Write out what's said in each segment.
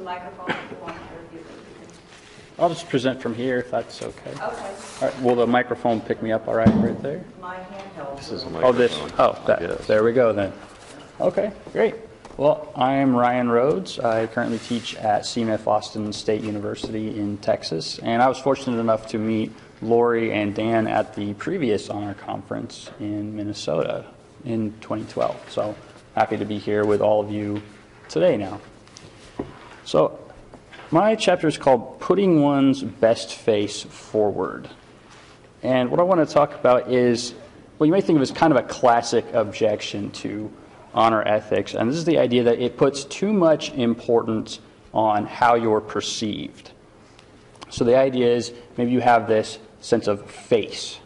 the microphone if you want, or if you I'll just present from here if that's okay. Okay. All right, will the microphone pick me up all right there? My handheld. This is a Oh, microphone. there we go then. Okay, great. Well, I am Ryan Rhodes. I currently teach at CMF Austin State University in Texas, and I was fortunate enough to meet Lori and Dan at the previous honor conference in Minnesota in 2012. So happy to be here with all of you today now. So my chapter is called Putting One's Best Face Forward. And what I want to talk about is what you may think of as kind of a classic objection to honor ethics. And this is the idea that it puts too much importance on how you're perceived. So the idea is maybe you have this sense of face,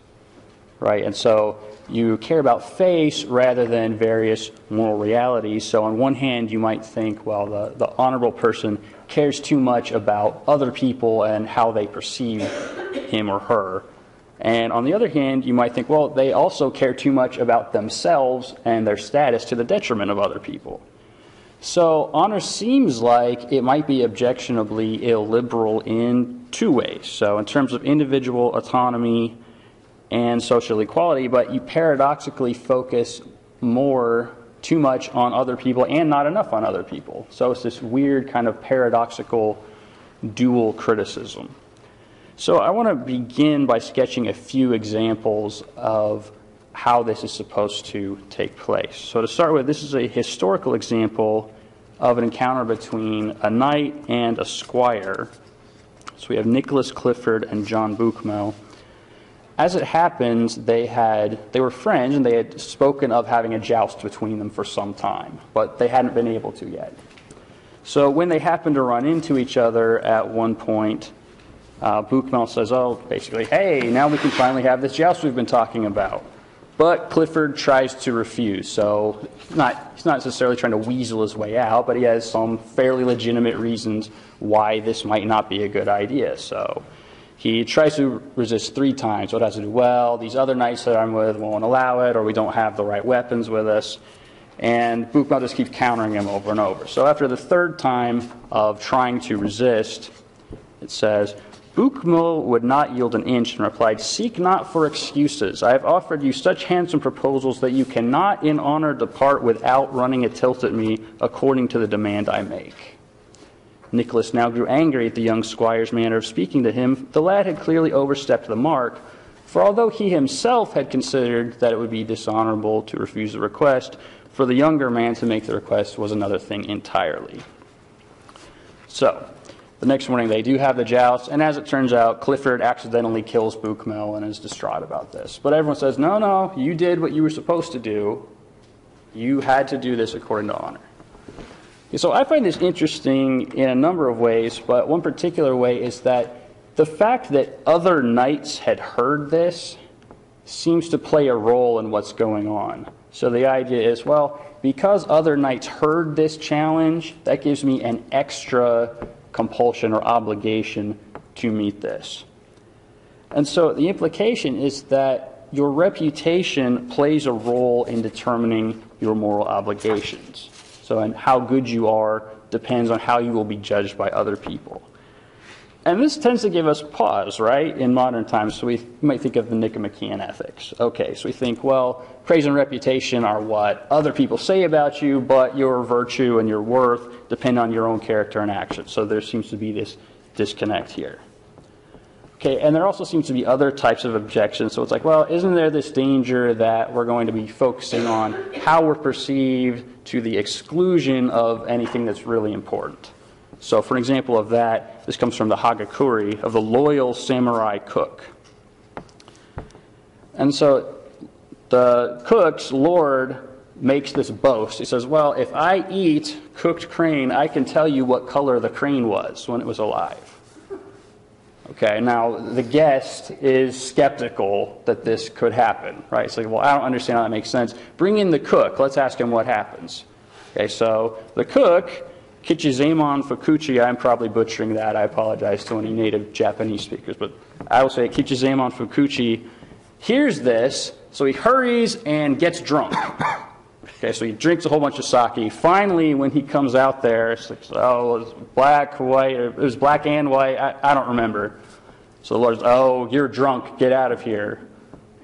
right? And so you care about face rather than various moral realities. So on one hand, you might think, well, the honorable person cares too much about other people and how they perceive him or her. And on the other hand, you might think, well, they also care too much about themselves and their status to the detriment of other people. So honor seems like it might be objectionably illiberal in two ways. So in terms of individual autonomy and social equality, but you paradoxically focus too much on other people and not enough on other people. So it's this weird kind of paradoxical dual criticism. So I want to begin by sketching a few examples of how this is supposed to take place. So to start with, this is a historical example of an encounter between a knight and a squire. So we have Nicholas Clifford and John Buchmel. As it happens, they were friends, and they had spoken of having a joust between them for some time, but they hadn't been able to yet. So when they happened to run into each other at one point, Buchmel says, basically, hey, now we can finally have this joust we've been talking about. But Clifford tries to refuse, so he's not necessarily trying to weasel his way out, but he has some fairly legitimate reasons why this might not be a good idea. So he tries to resist 3 times. So it has to do, well, these other knights that I'm with won't allow it, or we don't have the right weapons with us. And Buchmel just keeps countering him over and over. So after the 3rd time of trying to resist, it says, Buchmel would not yield an inch and replied, "Seek not for excuses. I have offered you such handsome proposals that you cannot in honor depart without running a tilt at me according to the demand I make." Nicholas now grew angry at the young squire's manner of speaking to him. The lad had clearly overstepped the mark, for although he himself had considered that it would be dishonorable to refuse the request, for the younger man to make the request was another thing entirely. So the next morning they do have the joust, and as it turns out, Clifford accidentally kills Buchmel and is distraught about this. But everyone says, no, you did what you were supposed to do. You had to do this according to honor. Okay, so I find this interesting in a number of ways, but one particular way is that the fact that other knights had heard this seems to play a role in what's going on. So the idea is, well, because other knights heard this challenge, that gives me an extra compulsion or obligation to meet this. And so the implication is that your reputation plays a role in determining your moral obligations. So and how good you are depends on how you will be judged by other people. And this tends to give us pause, right, in modern times. So we might think of the Nicomachean ethics. Okay, so we think, well, praise and reputation are what other people say about you, but your virtue and your worth depend on your own character and action. So there seems to be this disconnect here. Okay, and there also seems to be other types of objections. So it's like, well, isn't there this danger that we're going to be focusing on how we're perceived to the exclusion of anything that's really important? So for an example of that, this comes from the Hagakure of the loyal samurai cook. And so the cook's lord makes this boast. He says, well, if I eat cooked crane, I can tell you what color the crane was when it was alive. Okay, now the guest is skeptical that this could happen, right? It's like, well, I don't understand how that makes sense. Bring in the cook. Let's ask him what happens. Okay, so the cook, Kichizamon Fukuchi, I'm probably butchering that. I apologize to any native Japanese speakers, but I will say Kichizamon Fukuchi hears this, so he hurries and gets drunk. Okay, so he drinks a whole bunch of sake. Finally, when he comes out there, it's like, oh, it was black, white, or it was black and white. I don't remember. So the Lord says, oh, you're drunk. Get out of here.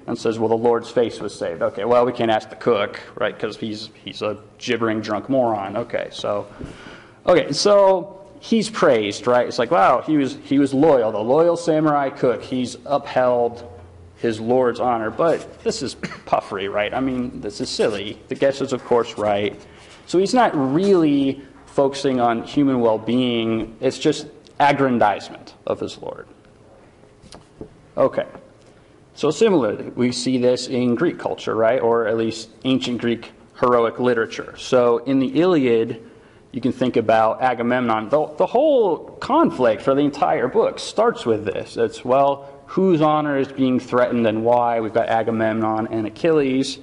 And says, well, the Lord's face was saved. Okay, well, we can't ask the cook, right, because he's a gibbering drunk moron. Okay, so he's praised, right? It's like, wow, he was loyal. The loyal samurai cook. He's upheld his Lord's honor. But this is puffery, right? I mean, this is silly. The guest is, of course, right. So he's not really focusing on human well-being. It's just aggrandizement of his Lord. Okay. So similarly, we see this in Greek culture, right? Or at least ancient Greek heroic literature. So in the Iliad, you can think about Agamemnon. The whole conflict for the entire book starts with this. It's, well, whose honor is being threatened and why? We've got Agamemnon and Achilles.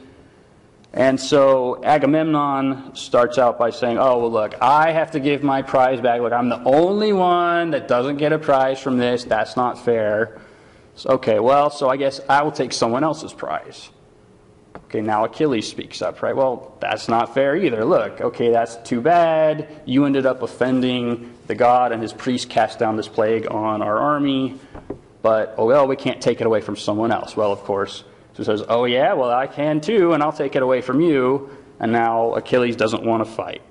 And so Agamemnon starts out by saying, oh, well, look, I have to give my prize back. Look, I'm the only one that doesn't get a prize from this. That's not fair. Okay, well, so I guess I will take someone else's prize. Okay, now Achilles speaks up, right? Well, that's not fair either. Look, okay, that's too bad. You ended up offending the god, and his priest cast down this plague on our army. But, oh, well, we can't take it away from someone else. Well, of course, so he says, oh, yeah, well, I can too, and I'll take it away from you. And now Achilles doesn't want to fight.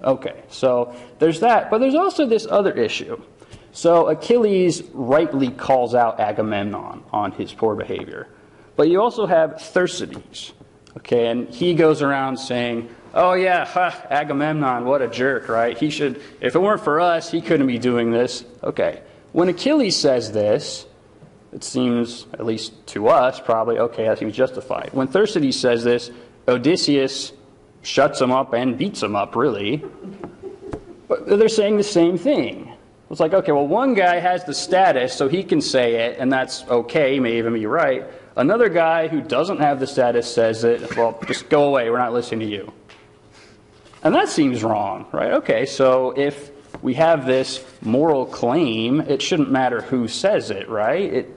Okay, so there's that. But there's also this other issue. So Achilles rightly calls out Agamemnon on his poor behavior. But you also have Thersites, okay, and he goes around saying, oh yeah, Agamemnon, what a jerk, right? He should, if it weren't for us, he couldn't be doing this. Okay, when Achilles says this, it seems, at least to us, probably, okay, that seems justified. When Thersites says this, Odysseus shuts him up and beats him up, really. But they're saying the same thing. It's like, okay, well, one guy has the status, so he can say it, and that's okay, may even be right. Another guy who doesn't have the status says it, well, just go away, we're not listening to you. And that seems wrong, right? Okay, so if we have this moral claim, it shouldn't matter who says it, right?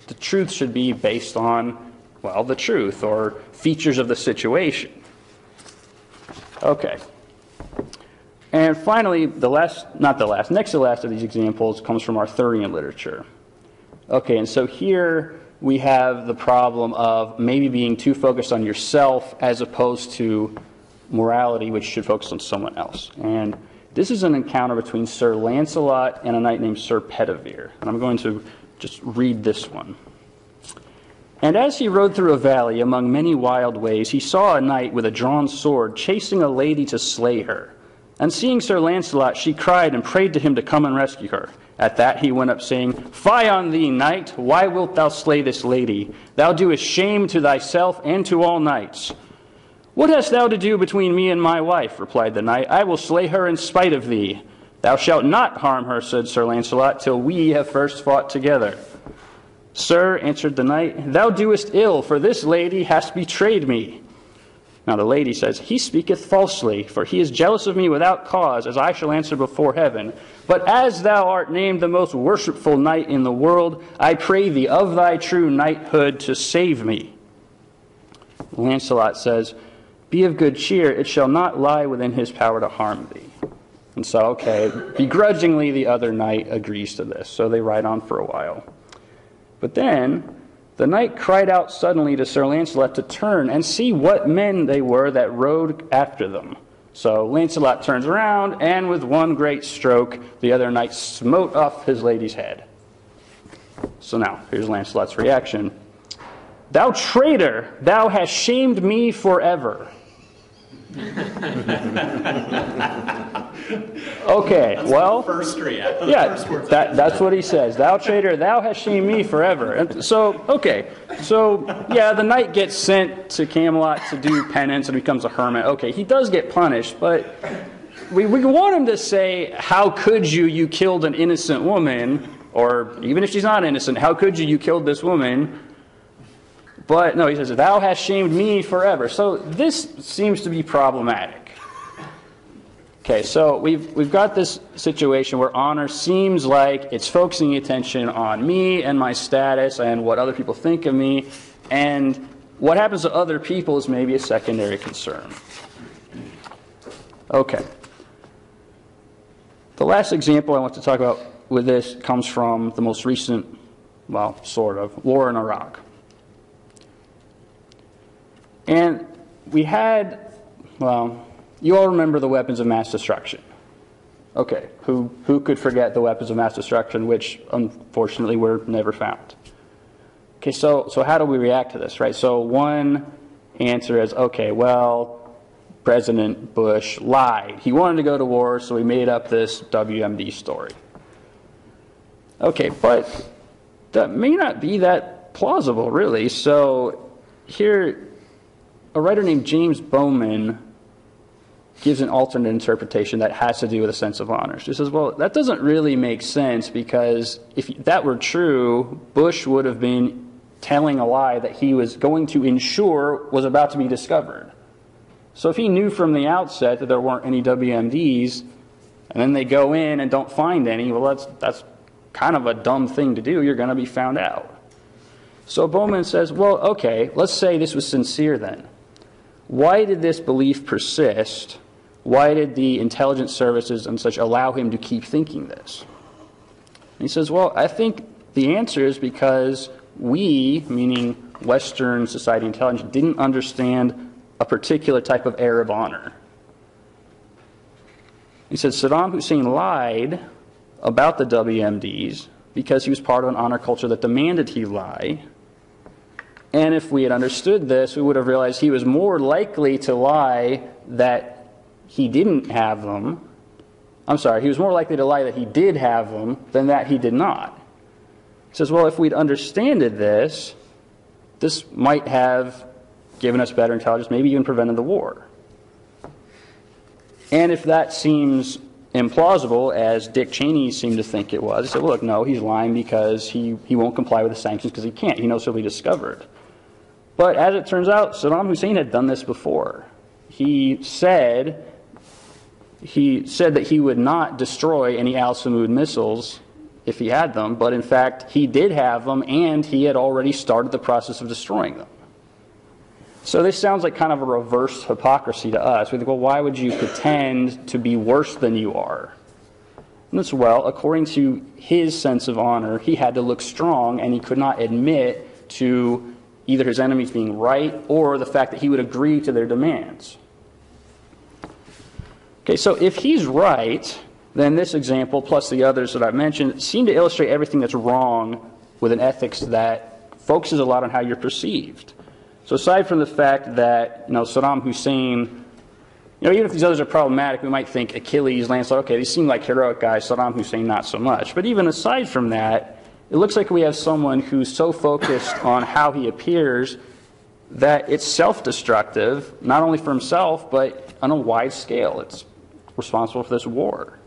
The truth should be based on, well, the truth, or features of the situation. Okay. And finally, next to the last of these examples comes from Arthurian literature. Okay, and so here we have the problem of maybe being too focused on yourself as opposed to morality, which should focus on someone else. And this is an encounter between Sir Lancelot and a knight named Sir Bedivere. And I'm going to just read this one. And as he rode through a valley among many wild ways, he saw a knight with a drawn sword chasing a lady to slay her. And seeing Sir Lancelot, she cried and prayed to him to come and rescue her. At that he went up, saying, Fie on thee, knight! Why wilt thou slay this lady? Thou doest shame to thyself and to all knights. What hast thou to do between me and my wife? Replied the knight. I will slay her in spite of thee. Thou shalt not harm her, said Sir Lancelot, till we have first fought together. Sir, answered the knight, thou doest ill, for this lady hast betrayed me. Now the lady says, He speaketh falsely, for he is jealous of me without cause, as I shall answer before heaven. But as thou art named the most worshipful knight in the world, I pray thee of thy true knighthood to save me. Lancelot says, Be of good cheer, it shall not lie within his power to harm thee. And so, okay, begrudgingly the other knight agrees to this, so they ride on for a while. But then the knight cried out suddenly to Sir Lancelot to turn and see what men they were that rode after them. So Lancelot turns around, and with one great stroke, the other knight smote off his lady's head. So now, here's Lancelot's reaction. Thou traitor, thou hast shamed me forever. Okay, well, first reaction. Yeah, that's what he says. Thou traitor, thou hast shamed me forever. And so, okay, so yeah, the knight gets sent to Camelot to do penance and becomes a hermit. Okay, he does get punished, but we want him to say, how could you killed an innocent woman, or even if she's not innocent, how could you killed this woman? But no, he says, thou hast shamed me forever. So this seems to be problematic. Okay, so we've got this situation where honor seems like it's focusing attention on me and my status and what other people think of me. And what happens to other people is maybe a secondary concern. Okay. The last example I want to talk about with this comes from the most recent, well, sort of, war in Iraq. And we had, well, you all remember the weapons of mass destruction. Okay, who could forget the weapons of mass destruction, which unfortunately were never found? Okay, so how do we react to this, right? So one answer is, okay, well, President Bush lied. He wanted to go to war, so he made up this WMD story. Okay, but that may not be that plausible, really. So here, a writer named James Bowman gives an alternate interpretation that has to do with a sense of honor. He says, well, that doesn't really make sense, because if that were true, Bush would have been telling a lie that he was going to ensure was about to be discovered. So if he knew from the outset that there weren't any WMDs, and then they go in and don't find any, well, that's kind of a dumb thing to do. You're going to be found out. So Bowman says, well, okay, let's say this was sincere then. Why did this belief persist? Why did the intelligence services and such allow him to keep thinking this? And he says, well, I think the answer is because we, meaning Western society intelligence, didn't understand a particular type of Arab honor. He says Saddam Hussein lied about the WMDs because he was part of an honor culture that demanded he lie. And if we had understood this, we would have realized he was more likely to lie that he didn't have them. I'm sorry, he was more likely to lie that he did have them than that he did not. He says, well, if we'd understood this might have given us better intelligence, maybe even prevented the war. And if that seems implausible, as Dick Cheney seemed to think it was, he said, well, look, no, he's lying because he won't comply with the sanctions because he can't. He knows he'll be discovered. But as it turns out, Saddam Hussein had done this before. He said that he would not destroy any Al-Samud missiles if he had them, but in fact he did have them, and he had already started the process of destroying them. So this sounds like kind of a reverse hypocrisy to us. We think, well, why would you pretend to be worse than you are? And that's, well, according to his sense of honor, he had to look strong, and he could not admit to either his enemies being right or the fact that he would agree to their demands. Okay, so if he's right, then this example, plus the others that I've mentioned, seem to illustrate everything that's wrong with an ethics that focuses a lot on how you're perceived. So aside from the fact that, Saddam Hussein, even if these others are problematic, we might think Achilles, Lancelot, okay, these seem like heroic guys, Saddam Hussein not so much. But even aside from that, it looks like we have someone who's so focused on how he appears that it's self-destructive, not only for himself, but on a wide scale. It's responsible for this war.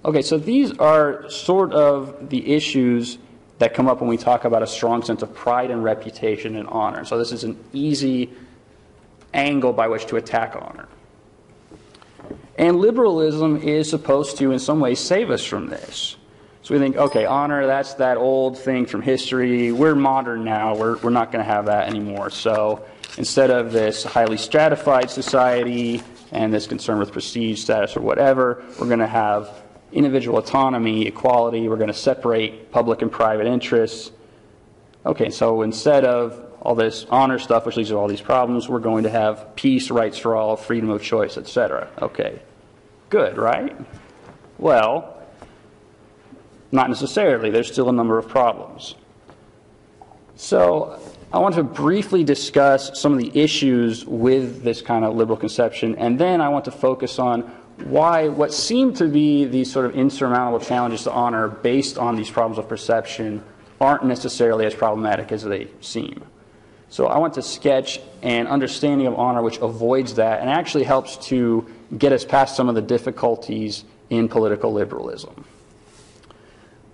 Okay, so these are sort of the issues that come up when we talk about a strong sense of pride and reputation and honor. So this is an easy angle by which to attack honor. And liberalism is supposed to, in some ways, save us from this. So we think, okay, honor, that's that old thing from history. We're modern now. We're not going to have that anymore. So instead of this highly stratified society and this concern with prestige, status, or whatever, we're going to have individual autonomy, equality. We're going to separate public and private interests. Okay, so instead of all this honor stuff, which leads to all these problems, we're going to have peace, rights for all, freedom of choice, etc. Okay, good, right? Well, not necessarily. There's still a number of problems. So I want to briefly discuss some of the issues with this kind of liberal conception, and then I want to focus on why what seem to be these sort of insurmountable challenges to honor based on these problems of perception aren't necessarily as problematic as they seem. So I want to sketch an understanding of honor which avoids that and actually helps to get us past some of the difficulties in political liberalism.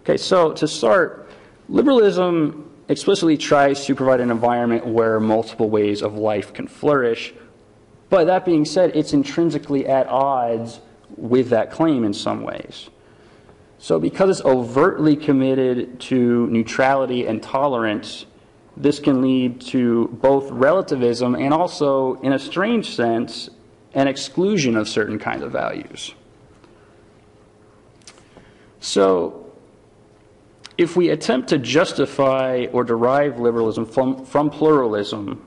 Okay, so to start, liberalism explicitly tries to provide an environment where multiple ways of life can flourish. But that being said, it's intrinsically at odds with that claim in some ways. So because it's overtly committed to neutrality and tolerance, this can lead to both relativism and also, in a strange sense, an exclusion of certain kinds of values. So, if we attempt to justify or derive liberalism from pluralism,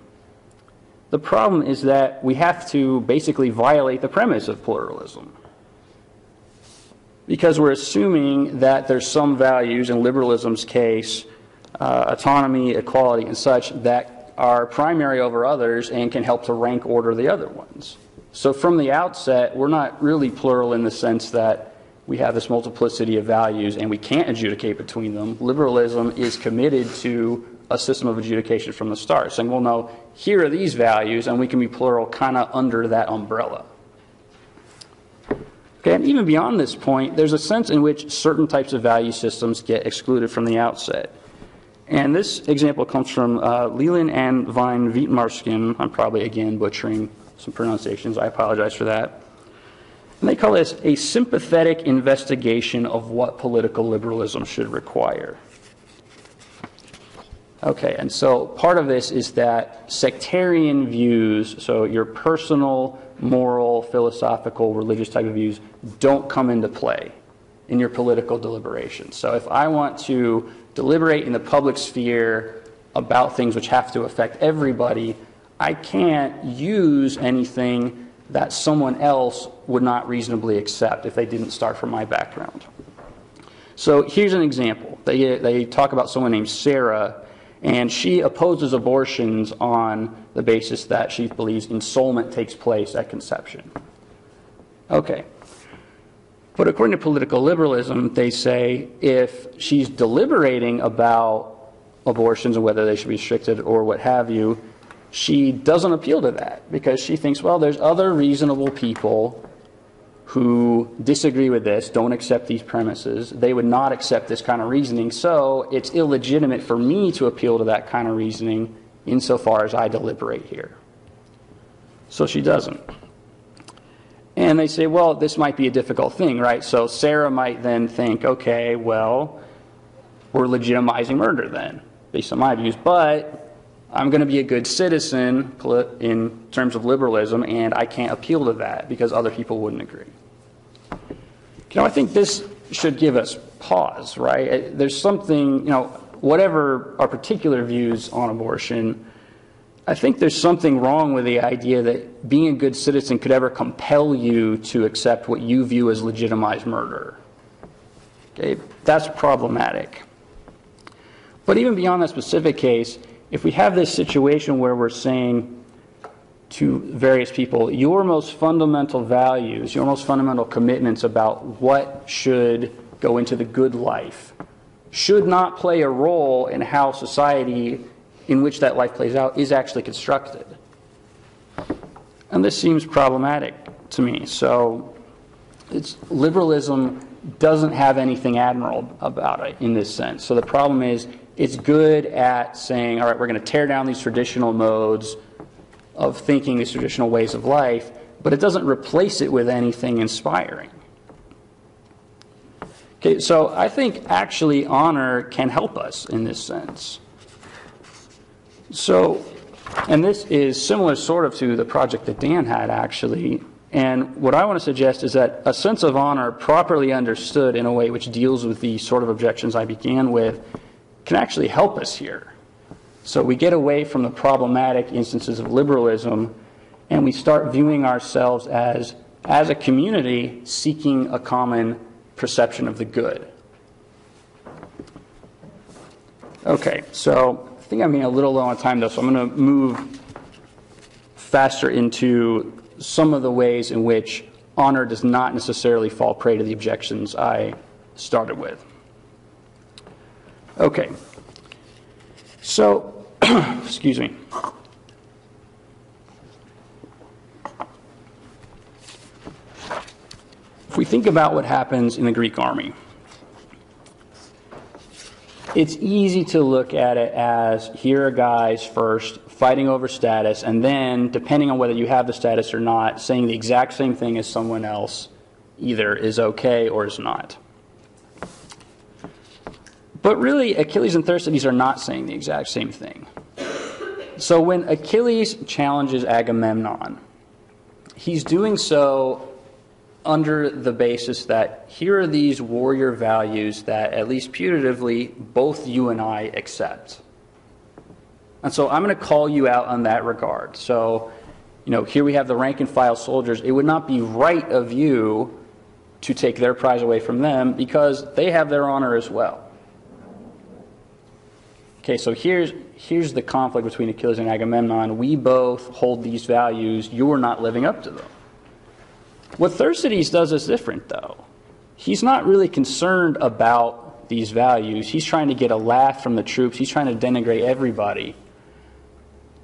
the problem is that we have to basically violate the premise of pluralism. Because we're assuming that there's some values, in liberalism's case, autonomy, equality, and such, that are primary over others and can help to rank order the other ones. So from the outset, we're not really plural in the sense that we have this multiplicity of values and we can't adjudicate between them. Liberalism is committed to a system of adjudication from the start, saying, well, no, here are these values, and we can be plural kind of under that umbrella. Okay, and even beyond this point, there's a sense in which certain types of value systems get excluded from the outset. And this example comes from Leland and Vine Wietmarsken. I'm probably, again, butchering some pronunciations. I apologize for that. And they call this a sympathetic investigation of what political liberalism should require. Okay, and so part of this is that sectarian views, so your personal, moral, philosophical, religious type of views, don't come into play in your political deliberations. So if I want to deliberate in the public sphere about things which have to affect everybody, I can't use anything that someone else would not reasonably accept if they didn't start from my background. So here's an example. They talk about someone named Sarah, and she opposes abortions on the basis that she believes ensoulment takes place at conception. Okay. But according to political liberalism, they say if she's deliberating about abortions and whether they should be restricted or what have you, she doesn't appeal to that because she thinks, well, there's other reasonable people who disagree with this, don't accept these premises. They would not accept this kind of reasoning, so it's illegitimate for me to appeal to that kind of reasoning insofar as I deliberate here. So she doesn't. And they say, well, this might be a difficult thing, right? So Sarah might then think, okay, well, we're legitimizing murder then, based on my views, but I'm going to be a good citizen in terms of liberalism, and I can't appeal to that because other people wouldn't agree. I think this should give us pause, right? There's something, whatever our particular views on abortion, I think there's something wrong with the idea that being a good citizen could ever compel you to accept what you view as legitimized murder. Okay? That's problematic. But even beyond that specific case, if we have this situation where we're saying to various people, your most fundamental values, your most fundamental commitments about what should go into the good life should not play a role in how society in which that life plays out is actually constructed. And this seems problematic to me. So liberalism doesn't have anything admirable about it in this sense. So the problem is it's good at saying, all right, we're going to tear down these traditional modes of thinking, these traditional ways of life, but it doesn't replace it with anything inspiring. Okay, so I think actually honor can help us in this sense. So, and this is similar sort of to the project that Dan had actually, and what I want to suggest is that a sense of honor properly understood in a way which deals with the sort of objections I began with can actually help us here. So we get away from the problematic instances of liberalism and we start viewing ourselves as a community seeking a common perception of the good. Okay, so I think I'm being a little low on time though, so I'm going to move faster into some of the ways in which honor does not necessarily fall prey to the objections I started with. Okay. So, excuse me. If we think about what happens in the Greek army, it's easy to look at it as here are guys first fighting over status, and then, depending on whether you have the status or not, saying the exact same thing as someone else either is okay or is not. But really, Achilles and Thersites are not saying the exact same thing. so when Achilles challenges Agamemnon, he's doing so under the basis that here are these warrior values that, at least putatively, both you and I accept. And so I'm going to call you out on that regard. So, here we have the rank and file soldiers. It would not be right of you to take their prize away from them because they have their honor as well. Okay, so here's the conflict between Achilles and Agamemnon. We both hold these values. You are not living up to them. What Thersites does is different, though. He's not really concerned about these values. He's trying to get a laugh from the troops. He's trying to denigrate everybody.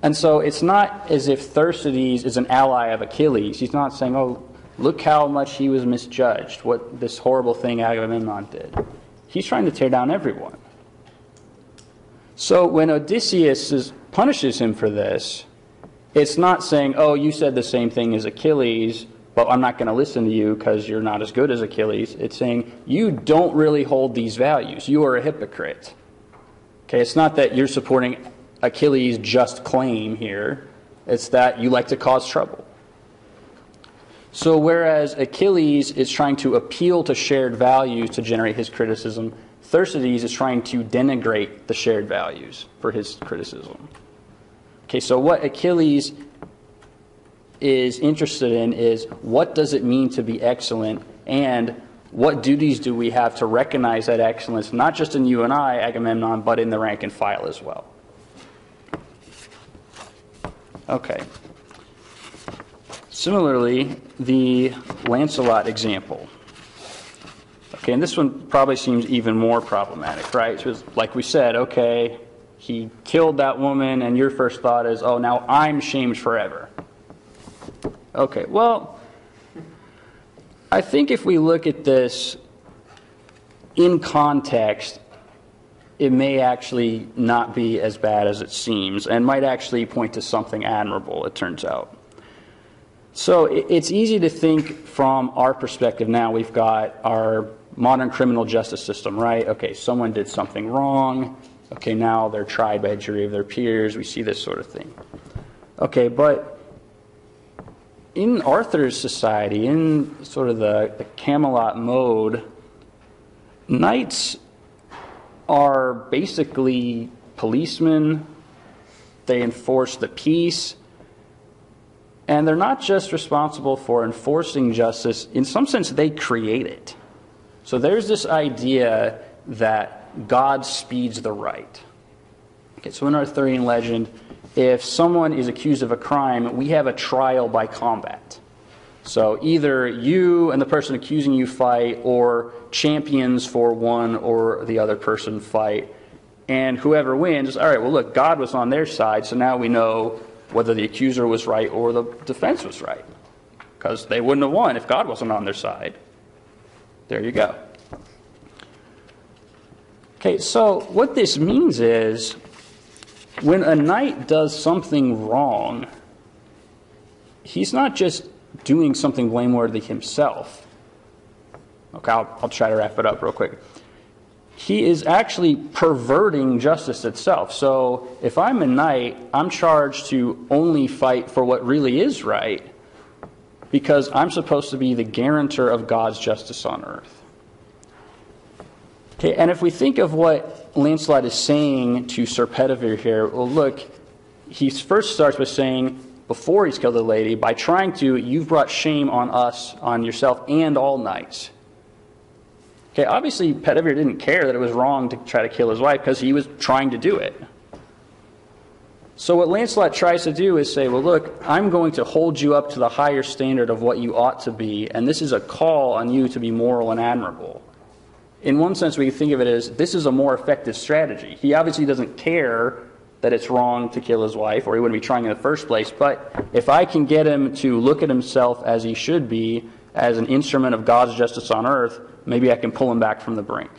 And so it's not as if Thersites is an ally of Achilles. He's not saying, oh, look how much he was misjudged, what this horrible thing Agamemnon did. He's trying to tear down everyone. So when Odysseus punishes him for this, it's not saying, oh, you said the same thing as Achilles, but I'm not going to listen to you because you're not as good as Achilles. It's saying, you don't really hold these values. You are a hypocrite. Okay, it's not that you're supporting Achilles' just claim here. It's that you like to cause trouble. So whereas Achilles is trying to appeal to shared values to generate his criticism, Thersites is trying to denigrate the shared values for his criticism. Okay, so what Achilles is interested in is what does it mean to be excellent, and what duties do we have to recognize that excellence, not just in you and I, Agamemnon, but in the rank and file as well. Okay. Similarly, the Lancelot example. Okay, and this one probably seems even more problematic, right? So like we said, okay, he killed that woman, and your first thought is, oh, now I'm shamed forever. Okay, well, I think if we look at this in context, it may actually not be as bad as it seems, and might actually point to something admirable, it turns out. So it's easy to think from our perspective now. We've got our modern criminal justice system, right? Okay, someone did something wrong. Okay, now they're tried by a jury of their peers. We see this sort of thing. Okay, but in Arthur's society, in sort of the Camelot mode, knights are basically policemen. They enforce the peace. And they're not just responsible for enforcing justice. In some sense, they create it. So there's this idea that God speeds the right. Okay, so in Arthurian legend, if someone is accused of a crime, we have a trial by combat. So either you and the person accusing you fight, or champions for one or the other person fight. And whoever wins, all right, well, look, God was on their side, so now we know whether the accuser was right or the defense was right. Because they wouldn't have won if God wasn't on their side. There you go. Okay, so what this means is, when a knight does something wrong, he's not just doing something blameworthy himself. Okay, I'll try to wrap it up real quick. He is actually perverting justice itself. So if I'm a knight, I'm charged to only fight for what really is right, because I'm supposed to be the guarantor of God's justice on earth. Okay, and if we think of what Lancelot is saying to Sir Bedivere here, well, look, he first starts by saying, before he's killed the lady, by trying to, you've brought shame on us, on yourself, and all knights. Okay, obviously Bedivere didn't care that it was wrong to try to kill his wife, because he was trying to do it. So what Lancelot tries to do is say, well, look, I'm going to hold you up to the higher standard of what you ought to be, and this is a call on you to be moral and admirable. In one sense, we can think of it as, this is a more effective strategy. He obviously doesn't care that it's wrong to kill his wife, or he wouldn't be trying in the first place, but if I can get him to look at himself as he should be, as an instrument of God's justice on earth, maybe I can pull him back from the brink.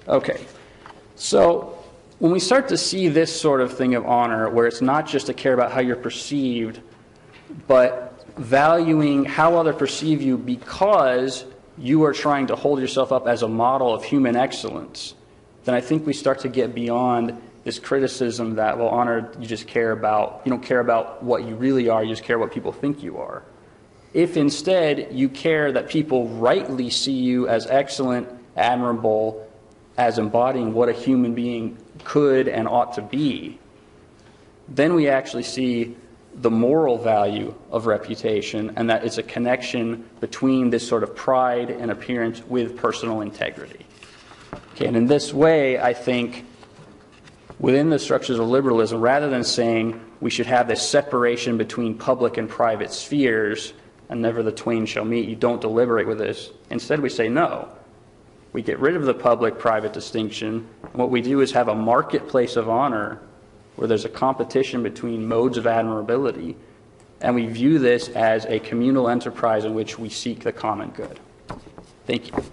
Okay, so when we start to see this sort of thing of honor, where it's not just to care about how you're perceived, but valuing how others perceive you because you are trying to hold yourself up as a model of human excellence, then I think we start to get beyond this criticism that, well, honor, you don't care about what you really are, you just care what people think you are. If instead you care that people rightly see you as excellent, admirable, as embodying what a human being could and ought to be, then we actually see the moral value of reputation, and that it's a connection between this sort of pride and appearance with personal integrity. Okay, and in this way, I think, within the structures of liberalism, rather than saying we should have this separation between public and private spheres, and never the twain shall meet, you don't deliberate with this. Instead, we say no. We get rid of the public-private distinction, and what we do is have a marketplace of honor where there's a competition between modes of admirability, and we view this as a communal enterprise in which we seek the common good. Thank you.